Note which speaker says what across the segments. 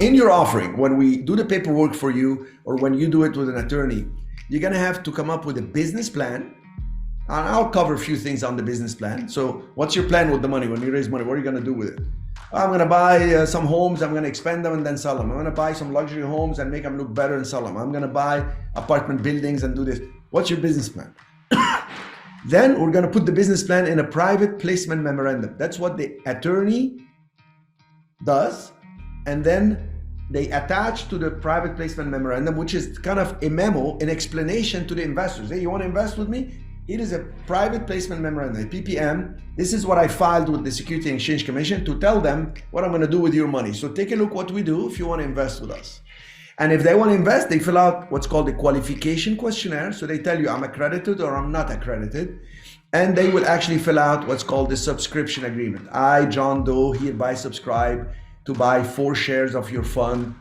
Speaker 1: in your offering, when we do the paperwork for you, or when you do it with an attorney, you're gonna have to come up with a business plan. And I'll cover a few things on the business plan. So what's your plan with the money? When you raise money, what are you gonna do with it? I'm gonna buy some homes, I'm gonna expand them and then sell them. I'm gonna buy some luxury homes and make them look better and sell them. I'm gonna buy apartment buildings and do this. What's your business plan? Then we're gonna put the business plan in a private placement memorandum. That's what the attorney does. And then they attach to the private placement memorandum, which is kind of a memo, an explanation to the investors. Hey, you wanna invest with me? It is a private placement memorandum, a PPM. This is what I filed with the Securities and Exchange Commission to tell them what I'm gonna do with your money. So take a look what we do if you wanna invest with us. And if they wanna invest, they fill out what's called a qualification questionnaire. So they tell you I'm accredited or I'm not accredited. And they will actually fill out what's called the subscription agreement. I, John Doe, hereby subscribe to buy 4 shares of your fund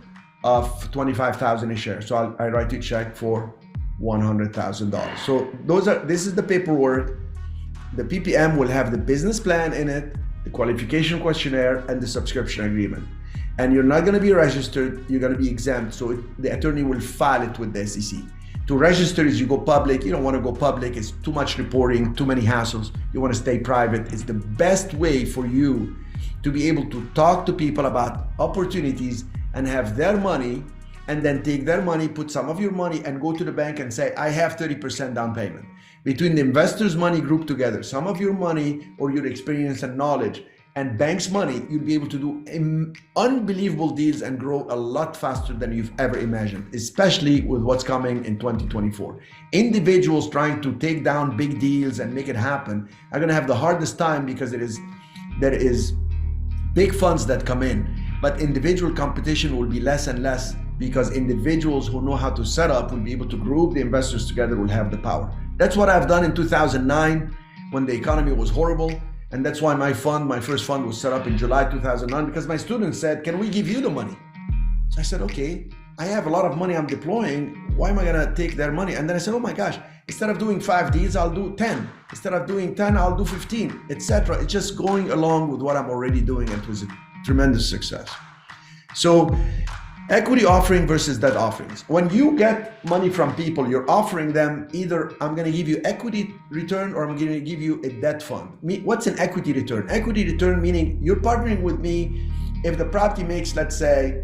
Speaker 1: of 25,000 a share. So I write you a check for $100,000. So this is the paperwork. The PPM will have the business plan in it, the qualification questionnaire, and the subscription agreement. And you're not going to be registered, you're going to be exempt. So the attorney will file it with the SEC. To register is you go public. You don't want to go public. It's too much reporting, too many hassles. You want to stay private. It's the best way for you to be able to talk to people about opportunities and have their money, and then take their money, put some of your money, and go to the bank and say, I have 30% down payment. Between the investors' money grouped together, some of your money or your experience and knowledge, and bank's money, you'll be able to do unbelievable deals and grow a lot faster than you've ever imagined, especially with what's coming in 2024. Individuals trying to take down big deals and make it happen are gonna have the hardest time because there is big funds that come in, but individual competition will be less and less, because individuals who know how to set up will be able to group the investors together, will have the power. That's what I've done in 2009 when the economy was horrible. And that's why my first fund was set up in July 2009, because my students said, can we give you the money? So I said, okay, I have a lot of money I'm deploying. Why am I gonna take their money? And then I said, oh my gosh, instead of doing 5 deals, I'll do 10. Instead of doing 10, I'll do 15, etc. It's just going along with what I'm already doing. It was a tremendous success. So equity offering versus debt offerings. When you get money from people, you're offering them either I'm going to give you equity return or I'm going to give you a debt fund. What's an equity return? Equity return meaning you're partnering with me. If the property makes, let's say,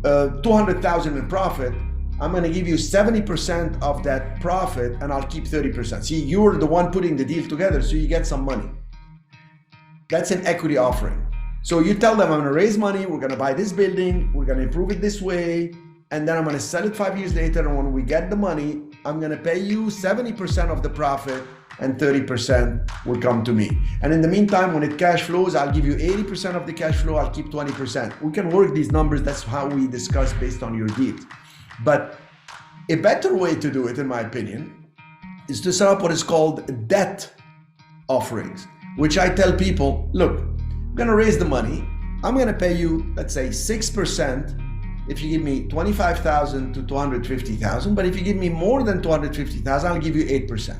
Speaker 1: 200,000 in profit, I'm going to give you 70% of that profit and I'll keep 30%. See, you're the one putting the deal together, so you get some money. That's an equity offering. So you tell them I'm gonna raise money, we're gonna buy this building, we're gonna improve it this way, and then I'm gonna sell it 5 years later, and when we get the money, I'm gonna pay you 70% of the profit and 30% will come to me. And in the meantime, when it cash flows, I'll give you 80% of the cash flow, I'll keep 20%. We can work these numbers, that's how we discuss based on your deals. But a better way to do it, in my opinion, is to set up what is called debt offerings, which I tell people, look, I'm gonna raise the money. I'm gonna pay you, let's say 6% if you give me 25,000 to 250,000, but if you give me more than 250,000, I'll give you 8%.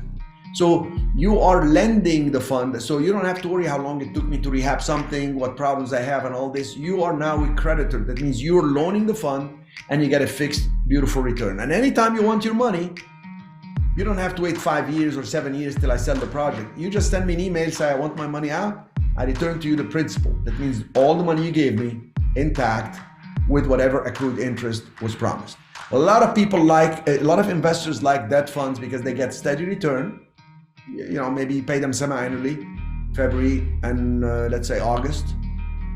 Speaker 1: So you are lending the fund, so you don't have to worry how long it took me to rehab something, what problems I have and all this. You are now a creditor. That means you're loaning the fund and you get a fixed, beautiful return. And anytime you want your money, you don't have to wait 5 years or 7 years till I sell the project. You just send me an email, say I want my money out, I return to you the principal. That means all the money you gave me intact with whatever accrued interest was promised. A lot of investors like debt funds because they get steady return. You know, maybe you pay them semi-annually, February and let's say August.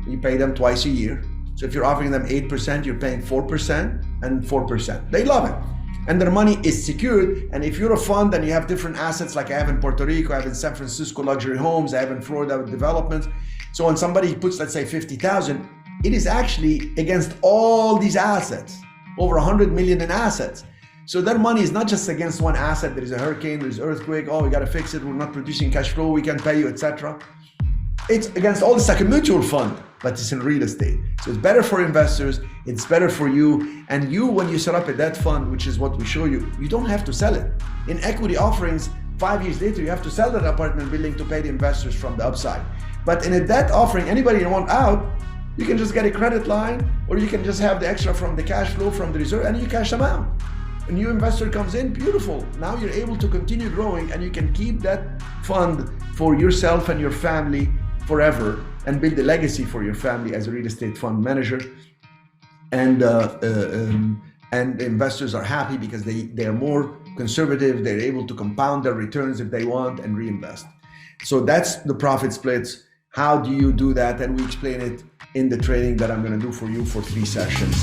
Speaker 1: You pay them twice a year. So if you're offering them 8%, you're paying 4% and 4%. They love it. And their money is secured. And if you're a fund and you have different assets, like I have in Puerto Rico, I have in San Francisco luxury homes, I have in Florida developments. So when somebody puts, let's say 50,000, it is actually against all these assets, over 100 million in assets. So their money is not just against one asset. There is a hurricane, there's earthquake, oh, we got to fix it, we're not producing cash flow, we can pay you, etc. It's against all this, like a mutual fund, but it's in real estate. So it's better for investors, it's better for you. And you, when you set up a debt fund, which is what we show you, you don't have to sell it. In equity offerings, 5 years later, you have to sell that apartment building to pay the investors from the upside. But in a debt offering, anybody you want out, You can just get a credit line, or you can just have the extra from the cash flow from the reserve and you cash them out. A new investor comes in, beautiful. Now you're able to continue growing and you can keep that fund for yourself and your family forever and build a legacy for your family as a real estate fund manager. And investors are happy because they are more conservative. They're able to compound their returns if they want and reinvest. So that's the profit splits. How do you do that? And we explain it in the training that I'm going to do for you for 3 sessions.